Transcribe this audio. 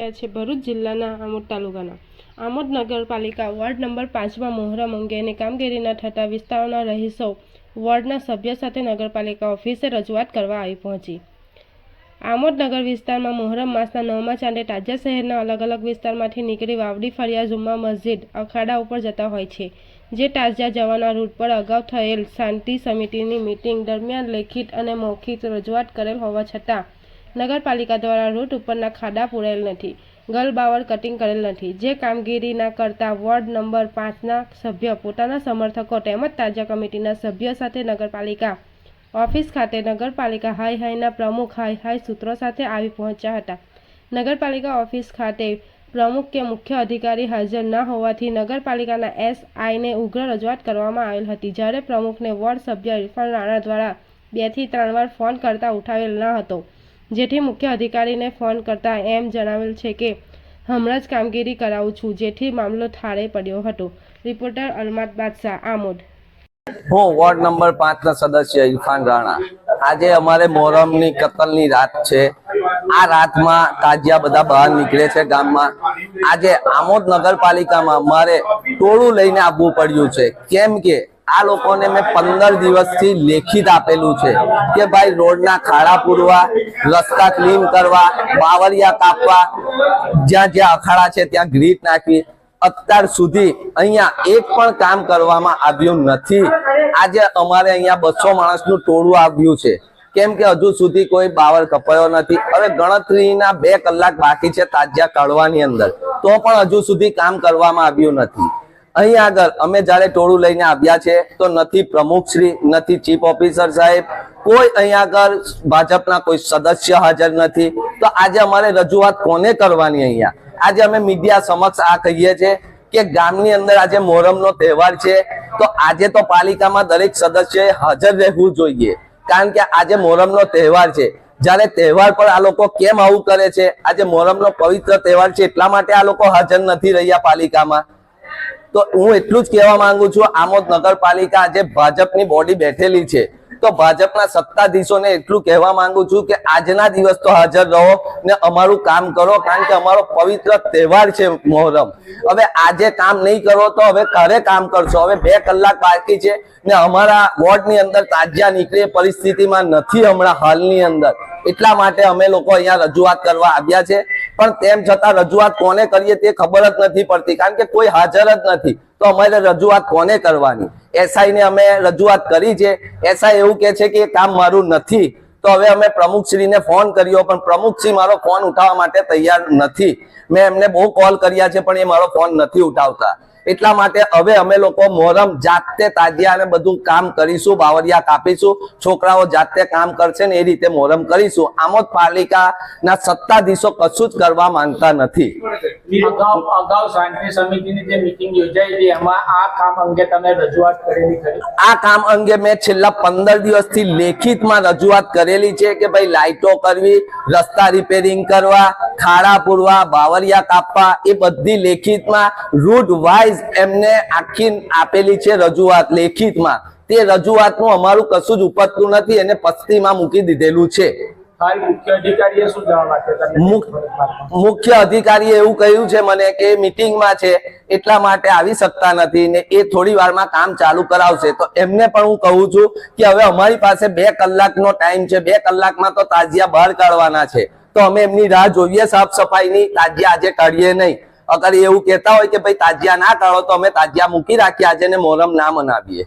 રહ્યા છે ભરૂચ જિલ્લાના આમોદ તાલુકાના આમોદ નગરપાલિકા વોર્ડ નંબર 5માં મોહરમ અંગેની કામગીરીના થતા વિસ્તારોના રહીશો વોર્ડના સભ્ય સાથે નગરપાલિકા ઓફિસે રજૂઆત કરવા આવી પહોંચી। આમોદ નગર વિસ્તારમાં મોહરમ માસના 9મા ચાંદે તાજિયા શહેરના અલગ અલગ વિસ્તારમાંથી નીકળી વાવડી ફળિયા જુમ્મા મસ્જિદ અખાડા ઉપર જતા હોય છે, જે તાજિયા જવાના રૂટ પર અગાઉ થયેલ શાંતિ સમિતિની મીટિંગ દરમિયાન લેખિત અને મૌખિક રજૂઆત કરેલ હોવા છતાં નગરપાલિકા દ્વારા રૂટ ઉપરના ખાડા પૂરાયેલ નથી, ગલબાવર કટિંગ કરેલ નથી, જે કામગીરીના કરતા વોર્ડ નંબર 5ના સભ્ય પોતાના સમર્થકો તેમજ તાજિયા કમિટીના સભ્ય સાથે નગરપાલિકા ઓફિસ ખાતે નગરપાલિકા હાઈના પ્રમુખ હાઈ સૂત્રો સાથે આવી પહોંચ્યા હતા। નગરપાલિકા ઓફિસ ખાતે પ્રમુખ કે મુખ્ય અધિકારી હાજર ન હોવાથી નગરપાલિકાના એસઆઈને ઉગ્ર રજૂઆત કરવામાં આવેલ હતી, જ્યારે પ્રમુખને વોર્ડ સભ્ય ઇરફાન રાણા દ્વારા 2 થી 3 વાર ફોન કરતા ઉઠાવેલ ન હતો, જેથી મુખ્ય અધિકારીને ફોન કરતા એમ જણાવેલ છે કે હમણાં જ કામગીરી કરાવું છું, જેથી મામલો થાળે પડ્યો હતો। રિપોર્ટર અલમાદ બાદશાહ, આમોદ। હું વોર્ડ નંબર 5ના સદસ્ય ઇરફાન રાણા। આજે અમારે મોહરમની કતલની રાત છે। આ રાતમાં તાજિયા બધા બહાર નીકળે છે ગામમાં। આજે આમોદ નગરપાલિકામાં મારે ટોળું લઈને આવવું પડ્યું છે, કેમ કે આ લોકોને મેં 15 દિવસથી લેખિત આપેલું છે કે ભાઈ રોડના ખાડા પૂરવા, રસ્તા ક્લીન કરવા, બાવરિયા કાપવા, જ્યાં જ્યાં અખાડા છે ત્યાં ગ્રીટ નાખવી। અત્યાર સુધી અહીંયા એક પણ કામ કરવામાં આવ્યું નથી। આજે અમારે અહીંયા 200 માણસનું ટોળું આવ્યું છે, કેમ કે હજુ સુધી કોઈ બાવર કપાયો નથી। હવે ગણતરીના 2 કલાક બાકી છે તાજિયા કાઢવાની અંદર, તો પણ હજુ સુધી કામ કરવામાં આવ્યું નથી। અહીં આગળ અમે જ્યારે ટોળું લઈને આવ્યા છે તો નથી પ્રમુખશ્રી, નથી ચીફ ઓફિસર સાહેબ, કોઈ અહીં આગળ ભાજપના કોઈ સદસ્ય હાજર નથી। તો આજે અમારે રજૂઆત કોને કરવાની? અહીંયા આજે અમે મીડિયા સમક્ષ આ કહીએ છીએ કે ગામની અંદર આજે મોહરમનો તહેવાર છે, તો આજે તો પાલિકામાં દરેક સદસ્યએ હાજર રહેવું જોઈએ, કારણ કે આજે મોહરમનો તહેવાર છે। જ્યારે તહેવાર પર આ લોકો કેમ આવું કરે છે? આજે મોહરમનો પવિત્ર તહેવાર છે એટલા માટે આ લોકો હાજર નથી રહ્યા પાલિકામાં। તો હું એટલું જ કહેવા માંગુ છું, આમોદ નગરપાલિકા આજે ભાજપની બોડી બેઠેલી છે, તો ભાજપના સત્તાધીશોને એટલું કહેવા માંગુ છું કે આજના દિવસ તો હાજર રહો ને અમારું કામ કરો, કારણ કે અમારો પવિત્ર તહેવાર છે મોહરમ। હવે આજે કામ નહીં કરો તો હવે ક્યારે કામ કરશો? હવે 2 કલાક બાકી છે ને અમારા વોર્ડની અંદર તાજિયા નીકળે પરિસ્થિતિમાં નથી હમણાં હાલની અંદર, એટલા માટે અમે લોકો અહીંયા રજૂઆત કરવા આવ્યા છે। પણ તેમ છતાં રજૂઆત કોને કરીએ તે ખબર જ નથી પડતી, કારણ કે કોઈ હાજર જ નથી, તો અમારે રજૂઆત કોને કરવાની? એસઆઈને અમે રજૂઆત કરી છે, એસઆઈ એવું કહે છે કે એ કામ મારું નથી। તો હવે અમે પ્રમુખશ્રીને ફોન કર્યો, પણ પ્રમુખશ્રી મારો ફોન ઉઠાવવા માટે તૈયાર નથી। મેં એમને બહુ કોલ કર્યા છે પણ એ મારો ફોન નથી ઉઠાવતા, એટલા માટે હવે અમે લોકો મોહરમ જાતે તાજિયા અને બધું કામ કરીશું, બાવરિયા કાપીશું, છોકરાઓ જાતે કામ કરશે ને એ રીતે મોહરમ કરીશું। આમોદ પાલિકાના સત્તાધીશો કશું જ કરવા માંગતા નથી। અગાઉ શાંતિ સમિતિની જે મીટિંગ યોજાઈ હતી એમાં આ કામ અંગે તમે રજૂઆત કરેલી ખરી? આ કામ અંગે મેં છેલ્લા 15 દિવસથી લેખિતમાં રજૂઆત કરેલી છે કે ભાઈ લાઇટો કરવી, રસ્તા રિપેરિંગ કરવા, ખાડા પૂરવા, બાવરિયા કાપવા, એ બધી લેખિતમાં રૂટ વાઇઝ એમને આખી આપેલી છે રજૂઆત લેખિતમાં। તે રજૂઆતનું અમારું કશું જ ઉપજતું નથી, એને પસ્તીમાં મૂકી દીધેલું છે। મુખ્ય અધિકારીએ એવું કહ્યું છે મને કે મીટિંગમાં છે એટલા માટે આવી શકતા નથી ને એ થોડી વારમાં કામ ચાલુ કરાવશે। તો એમને પણ હું કહું છું કે હવે અમારી પાસે 2 કલાકનો ટાઈમ છે, 2 કલાકમાં તો તાજિયા બહાર કાઢવાના છે, તો અમે એમની રાહ જોઈએ સાફ સફાઈની। તાજિયા આજે કાઢીએ નહીં। અગર એવું કહેતા હોય કે ભાઈ તાજિયા ના કાઢો તો અમે તાજિયા મૂકી રાખીએ આજે ને મોહરમ ના મનાવીએ।